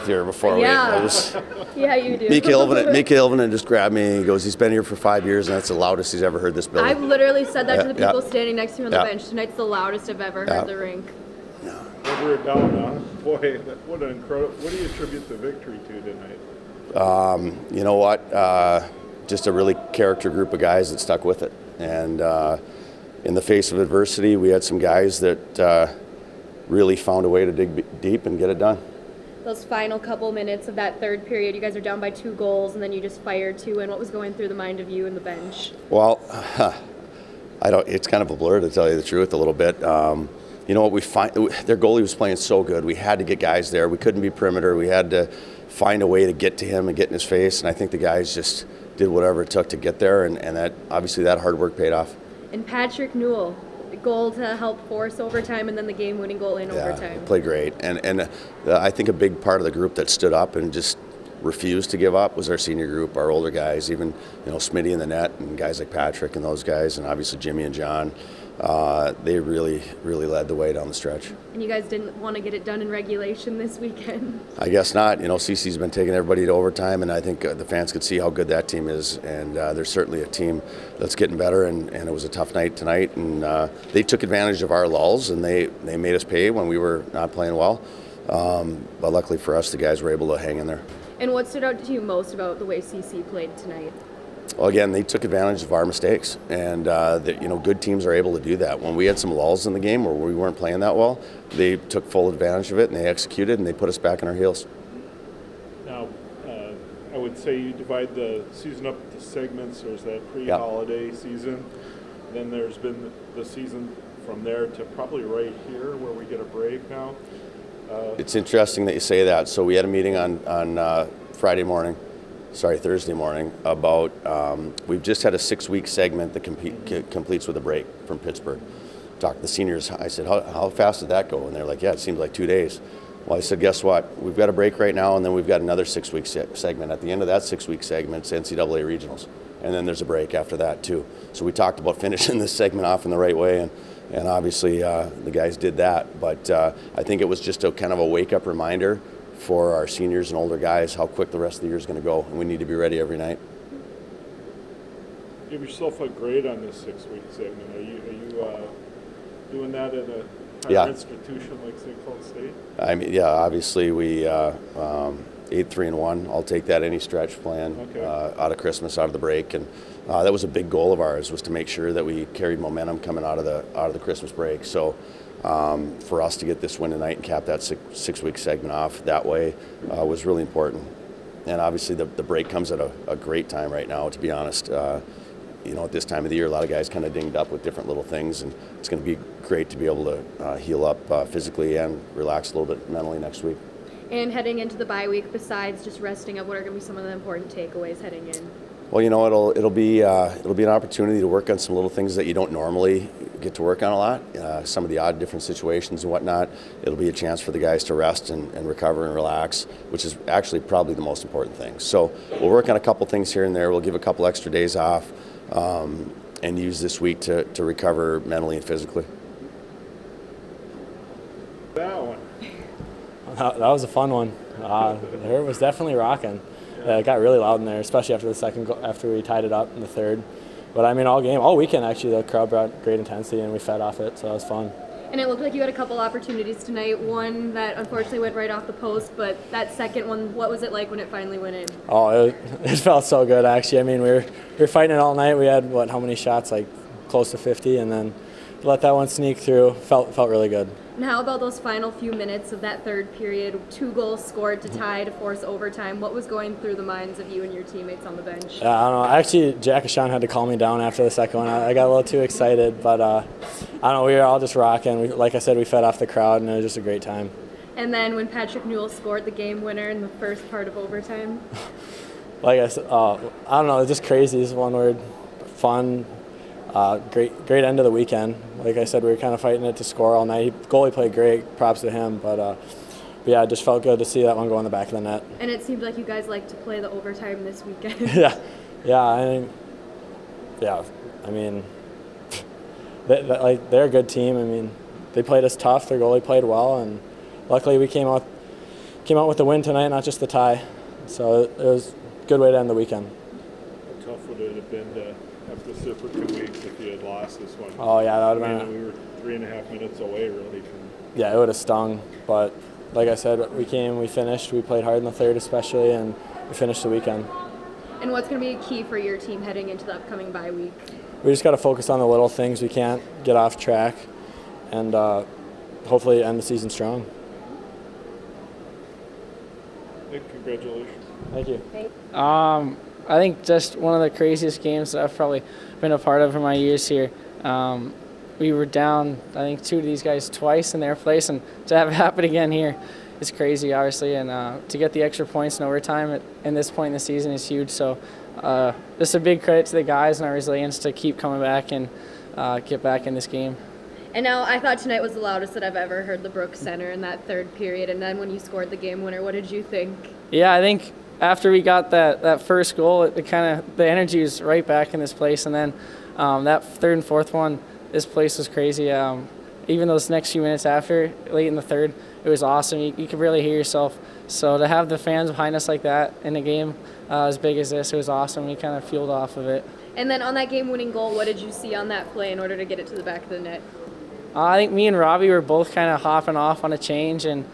Here before Yeah. I just Yeah, you do. Mika Ilvenen just grabbed me and he goes, he's been here for 5 years and that's the loudest he's ever heard this building. I've literally said that to the Yeah, people yeah. standing next to me on the Yeah. bench. Tonight's the loudest I've ever Yeah. heard the rink. Over it down, huh? Boy, what an incredible. What do you attribute the victory to tonight? You know what? Just a really character group of guys that stuck with it. And in the face of adversity, we had some guys that really found a way to dig deep and get it done. Those final couple minutes of that third period, you guys are down by 2 goals, and then you just fired 2. And what was going through the mind of you and the bench? Well, it's kind of a blur to tell you the truth a little bit. You know what, their goalie was playing so good. We had to get guys there. We couldn't be perimeter. We had to find a way to get to him and get in his face. And I think the guys just did whatever it took to get there. And that obviously that hard work paid off. And Patrick Newell, the goal to help force overtime, and then the game-winning goal in overtime. Played great. And I think a big part of the group that stood up and just refused to give up was our senior group, our older guys, even Smitty in the net and guys like Patrick and those guys, and obviously Jimmy and John. They really led the way down the stretch. And you guys didn't want to get it done in regulation this weekend? I guess not. CC's been taking everybody to overtime, and I think the fans could see how good that team is. And they're certainly a team that's getting better, and it was a tough night tonight. And they took advantage of our lulls, and they made us pay when we were not playing well. But luckily for us, the guys were able to hang in there. And what stood out to you most about the way CC played tonight? Well, again, they took advantage of our mistakes, and good teams are able to do that. When we had some lulls in the game where we weren't playing that well, they took full advantage of it, and they executed, and they put us back on our heels. Now, I would say you divide the season up into segments. There's that pre-holiday season. Then there's been the season from there to probably right here where we get a break now. It's interesting that you say that. So we had a meeting on Thursday morning about we've just had a 6-week segment that completes with a break from Pittsburgh. Talked to the seniors. I said, how fast did that go? And they're like, yeah, it seems like 2 days. Well, I said, guess what? We've got a break right now, and then we've got another 6-week segment. At the end of that 6-week segment, it's NCAA regionals. And then there's a break after that, too. So we talked about finishing this segment off in the right way, and obviously the guys did that. But I think it was just a kind of a wake-up reminder for our seniors and older guys how quick the rest of the year is going to go, and we need to be ready every night. Give yourself a grade on this 6-week segment. Are you doing that at a higher institution like St. Cloud State? I mean, yeah, obviously we 8-3-1. I'll take that any stretch plan out of Christmas, out of the break, and that was a big goal of ours, was to make sure that we carried momentum coming out of the Christmas break. So for us to get this win tonight and cap that 6-week segment off that way was really important. And obviously the break comes at a great time right now, to be honest. At this time of the year, a lot of guys kind of dinged up with different little things, and it's going to be great to be able to heal up physically and relax a little bit mentally next week. And heading into the bye week, besides just resting up, what are going to be some of the important takeaways heading in? Well, it'll be an opportunity to work on some little things that you don't normally get to work on a lot. Some of the odd different situations and whatnot. It'll be a chance for the guys to rest and recover and relax, which is actually probably the most important thing. So we'll work on a couple things here and there. We'll give a couple extra days off and use this week to recover mentally and physically. That one. That was a fun one. It was definitely rocking. It got really loud in there, especially after the second goal, after we tied it up in the third. But I mean, all weekend actually, the crowd brought great intensity, and we fed off it, so it was fun. And it looked like you had a couple opportunities tonight. One that unfortunately went right off the post, but that second one, what was it like when it finally went in? Oh, it felt so good actually. I mean, we were fighting it all night. We had how many shots? Like close to 50, and then let that one sneak through. Felt really good. And how about those final few minutes of that third period? 2 goals scored to tie to force overtime. What was going through the minds of you and your teammates on the bench? Yeah, I don't know. Actually, Jack and Sean had to calm me down after the second one. I got a little too excited, but I don't know. We were all just rocking. Like I said, we fed off the crowd, and it was just a great time. And then when Patrick Newell scored the game winner in the first part of overtime? Like I said, I don't know. It's just crazy. Is one word. Fun. Great end of the weekend. Like I said, we were kind of fighting it to score all night. Goalie played great. Props to him. But yeah, it just felt good to see that one go in the back of the net. And it seemed like you guys like to play the overtime this weekend. Yeah. I mean, they're a good team. I mean, they played us tough. Their goalie played well, and luckily we came out came out with the win tonight, not just the tie. So it was a good way to end the weekend. How tough would it have been to have to sit for 2 weeks if you had lost this one? Oh yeah, that would I have mean, been. we were 3.5 minutes away really from. Yeah, it would have stung. But like I said, we came, we finished, we played hard in the third especially, and we finished the weekend. And what's going to be a key for your team heading into the upcoming bye week? We just got to focus on the little things. We can't get off track, and hopefully end the season strong. Nick, congratulations. Thank you. I think just one of the craziest games that I've probably been a part of in my years here. We were down, I think, 2 of these guys twice in their place, and to have it happen again here is crazy, obviously. And to get the extra points in overtime in this point in the season is huge. So just a big credit to the guys and our resilience to keep coming back and get back in this game. And now I thought tonight was the loudest that I've ever heard the Brooks Center in that third period. And then when you scored the game winner, what did you think? Yeah, I think after we got that first goal, the energy was right back in this place. And then that third and fourth one, this place was crazy. Even those next few minutes after, late in the third, it was awesome. You could really hear yourself. So to have the fans behind us like that in a game as big as this, it was awesome. We kind of fueled off of it. And then on that game-winning goal, what did you see on that play in order to get it to the back of the net? I think me and Robbie were both kind of hopping off on a change, and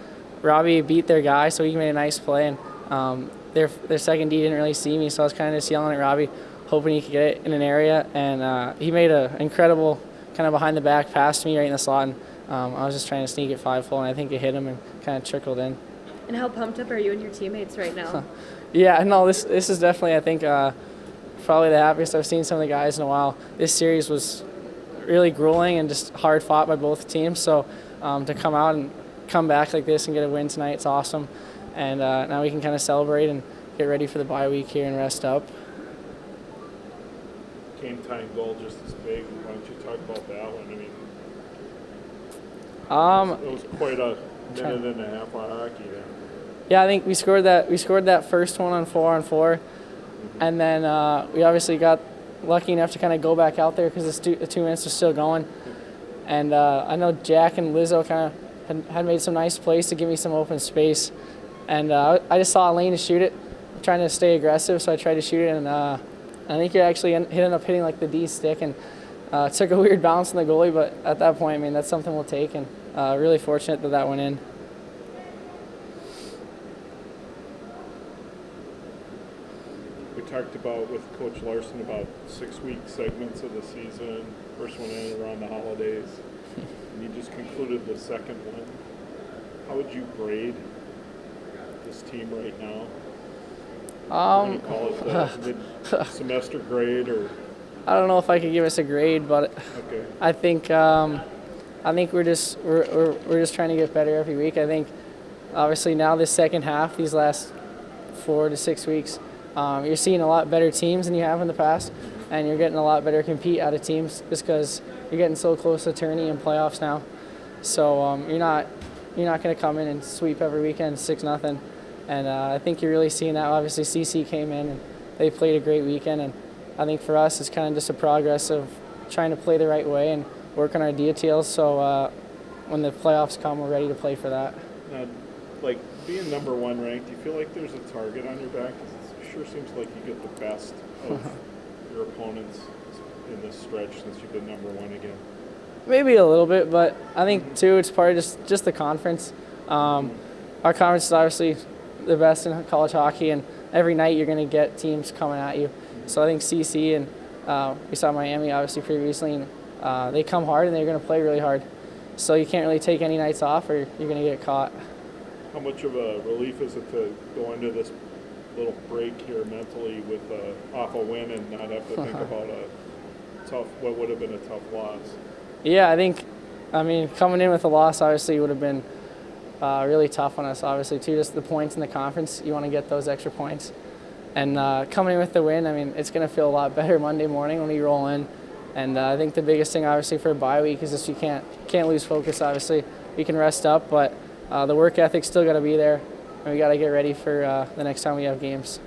Robbie beat their guy, so he made a nice play. And their second D didn't really see me, so I was kind of just yelling at Robbie, hoping he could get it in an area. And he made an incredible kind of behind-the-back pass to me right in the slot. And I was just trying to sneak it 5-hole, and I think it hit him and kind of trickled in. And how pumped up are you and your teammates right now? Yeah, no, this is definitely, I think, probably the happiest I've seen some of the guys in a while. This series was really grueling and just hard fought by both teams. So to come out and come back like this and get a win tonight, it's awesome. And now we can kind of celebrate and get ready for the bye week here and rest up. Game time goal just as big. Why don't you talk about that one? I mean, it was quite a minute and a half of hockey there. Yeah, I think we scored that first one on 4-on-4, and then we obviously got lucky enough to kind of go back out there because the 2 minutes was still going. And I know Jack and Lizzo kind of had made some nice plays to give me some open space. And I just saw a lane to shoot it, trying to stay aggressive, so I tried to shoot it. And I think it actually ended up hitting like the D stick and took a weird bounce on the goalie. But at that point, I mean, that's something we'll take. And really fortunate that went in. We talked about with Coach Larson about 6-week segments of the season. First one ended around the holidays. And you just concluded the second one. How would you grade this team right now? We're gonna call it the mid-semester grade, or I don't know if I could give us a grade, but okay. I think we're just trying to get better every week. I think obviously now this second half, these last 4 to 6 weeks, you're seeing a lot better teams than you have in the past, and you're getting a lot better compete out of teams just because you're getting so close to tourney and playoffs now. So you're not going to come in and sweep every weekend 6-0, and I think you're really seeing that. Obviously, CC came in and they played a great weekend, and I think for us it's kind of just a progress of trying to play the right way and work on our details. So when the playoffs come, we're ready to play for that. Now, like being number 1 ranked, do you feel like there's a target on your back? 'Cause it sure seems like you get the best of your opponents in this stretch since you've been number 1 again. Maybe a little bit, but I think too it's part of just the conference. Our conference is obviously the best in college hockey, and every night you're going to get teams coming at you. So I think CC and we saw Miami obviously pretty recently, and they come hard and they're going to play really hard. So you can't really take any nights off or you're going to get caught. How much of a relief is it to go into this little break here mentally with off a win and not have to think about what would have been a tough loss? Yeah, I mean, coming in with a loss obviously would have been really tough on us, obviously, too. Just the points in the conference, you want to get those extra points. And coming in with the win, I mean, it's going to feel a lot better Monday morning when we roll in. And I think the biggest thing, obviously, for a bye week is just you can't lose focus, obviously. You can rest up, but the work ethic's still got to be there, and we got to get ready for the next time we have games.